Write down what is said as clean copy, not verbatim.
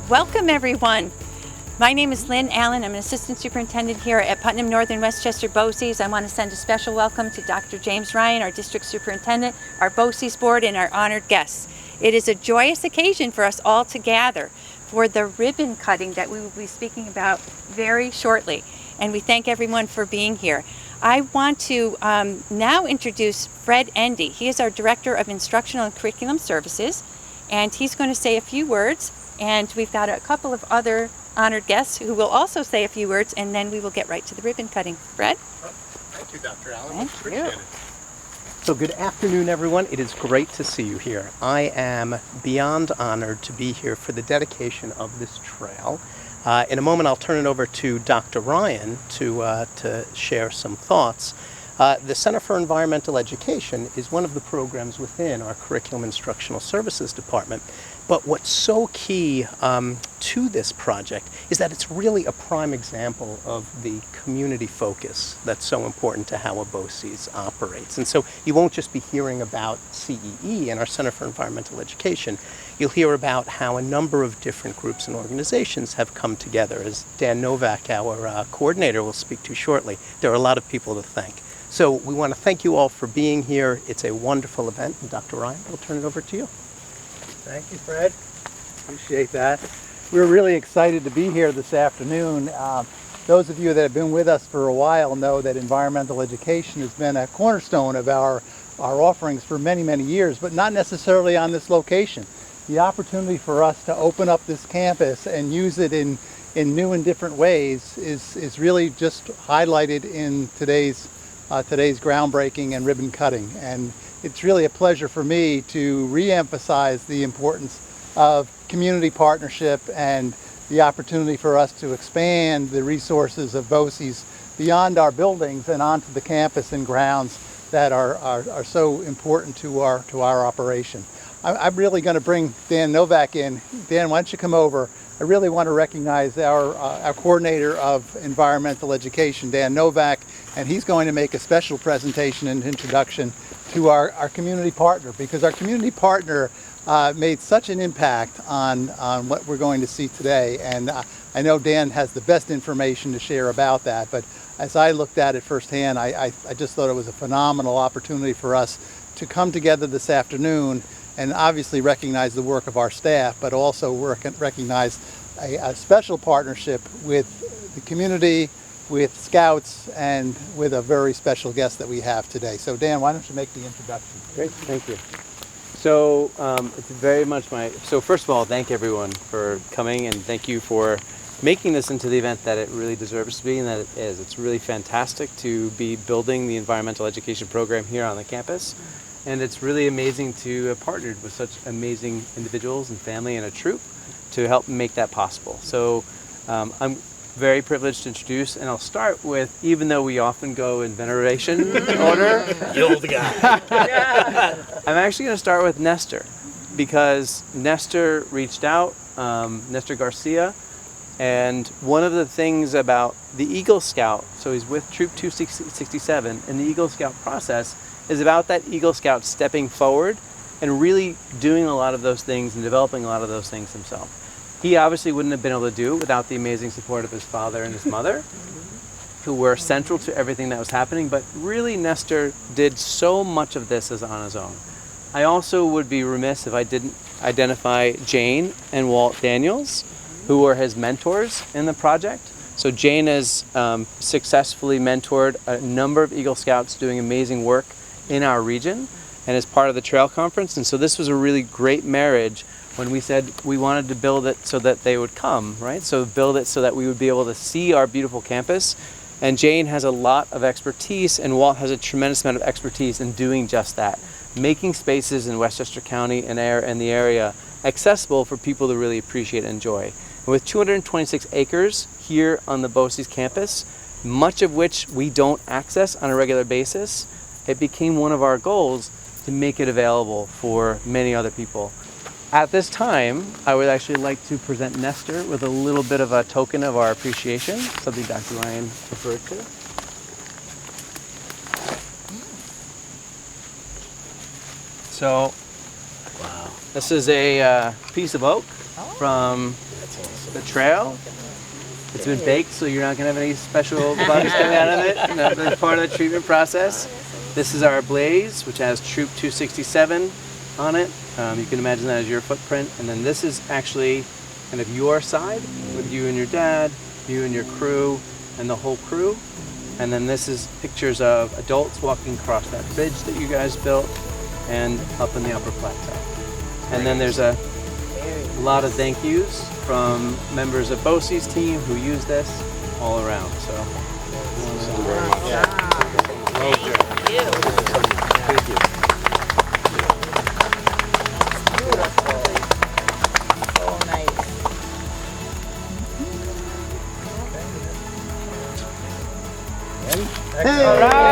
Welcome everyone. My name is Lynn Allen. I'm an assistant superintendent here at Putnam Northern Westchester BOCES. I want to send a special welcome to Dr. James Ryan, our district superintendent, our BOCES board, and our honored guests. It is a joyous occasion for us all to gather for the ribbon cutting that we will be speaking about very shortly. And we thank everyone for being here. I want to now introduce Fred Endy. He is our Director of Instructional and Curriculum Services, and he's going to say a few words. And we've got a couple of other honored guests who will also say a few words, and then we will get right to the ribbon cutting. Fred? Thank you, Dr. Allen. Thank Appreciate you. it. So good afternoon, everyone. It is great to see you here. I am beyond honored to be here for the dedication of this trail. In a moment, I'll turn it over to Dr. Ryan to share some thoughts. The Center for Environmental Education is one of the programs within our Curriculum Instructional Services Department. But what's so key to this project is that it's really a prime example of the community focus that's so important to how a BOCES operates. And so you won't just be hearing about CEE and our Center for Environmental Education. You'll hear about how a number of different groups and organizations have come together. As Dan Novak, our coordinator, will speak to shortly, there are a lot of people to thank. So we want to thank you all for being here. It's a wonderful event. And Dr. Ryan, we'll turn it over to you. Thank you, Fred. Appreciate that. We're really excited to be here this afternoon. Those of you that have been with us for a while know that environmental education has been a cornerstone of our offerings for many, many years, but not necessarily on this location. The opportunity for us to open up this campus and use it in new and different ways is really just highlighted in today's groundbreaking and ribbon cutting. And it's really a pleasure for me to re-emphasize the importance of community partnership and the opportunity for us to expand the resources of BOCES beyond our buildings and onto the campus and grounds that are so important to our operation. I'm really going to bring Dan Novak in. Dan, why don't you come over? I really want to recognize our coordinator of environmental education, Dan Novak, and he's going to make a special presentation and introduction to our community partner, because our community partner made such an impact on what we're going to see today. And I know Dan has the best information to share about that, but as I looked at it firsthand, I just thought it was a phenomenal opportunity for us to come together this afternoon and obviously recognize the work of our staff, but also recognize a special partnership with the community, with Scouts, and with a very special guest that we have today. So Dan, why don't you make the introduction? Great, thank you. So it's very much so first of all, thank everyone for coming, and thank you for making this into the event that it really deserves to be and that it is. It's really fantastic to be building the environmental education program here on the campus. And it's really amazing to have partnered with such amazing individuals and family and a troupe to help make that possible. So I'm very privileged to introduce, and I'll start with, even though we often go in veneration order, You old guy. I'm actually going to start with Nestor, because Nestor reached out, Nestor Garcia, and one of the things about the Eagle Scout, so he's with Troop 267, and the Eagle Scout process is about that Eagle Scout stepping forward and really doing a lot of those things and developing a lot of those things himself. He obviously wouldn't have been able to do it without the amazing support of his father and his mother, who were central to everything that was happening, but really Nestor did so much of this on his own. I also would be remiss if I didn't identify Jane and Walt Daniels, who were his mentors in the project. So Jane has successfully mentored a number of Eagle Scouts doing amazing work in our region and as part of the Trail Conference. And so this was a really great marriage when we said we wanted to build it so that they would come, right? So build it so that we would be able to see our beautiful campus. And Jane has a lot of expertise, and Walt has a tremendous amount of expertise in doing just that, making spaces in Westchester County and the area accessible for people to really appreciate and enjoy. And with 226 acres here on the BOCES campus, much of which we don't access on a regular basis, it became one of our goals to make it available for many other people. At this time, I would actually like to present Nestor with a little bit of a token of our appreciation, something Dr. Ryan referred to. So, wow. This is a piece of oak from the trail. It's been baked, so you're not going to have any special bugs coming out of it. That's part of the treatment process. This is our blaze, which has Troop 267 on it. You can imagine that as your footprint. And then this is actually kind of your side with you and your dad, you and your crew, and the whole crew. And then this is pictures of adults walking across that bridge that you guys built and up in the upper plateau. And then there's a lot of thank yous from members of BOCES team who use this all around. So, Thank you. So nice. Hey!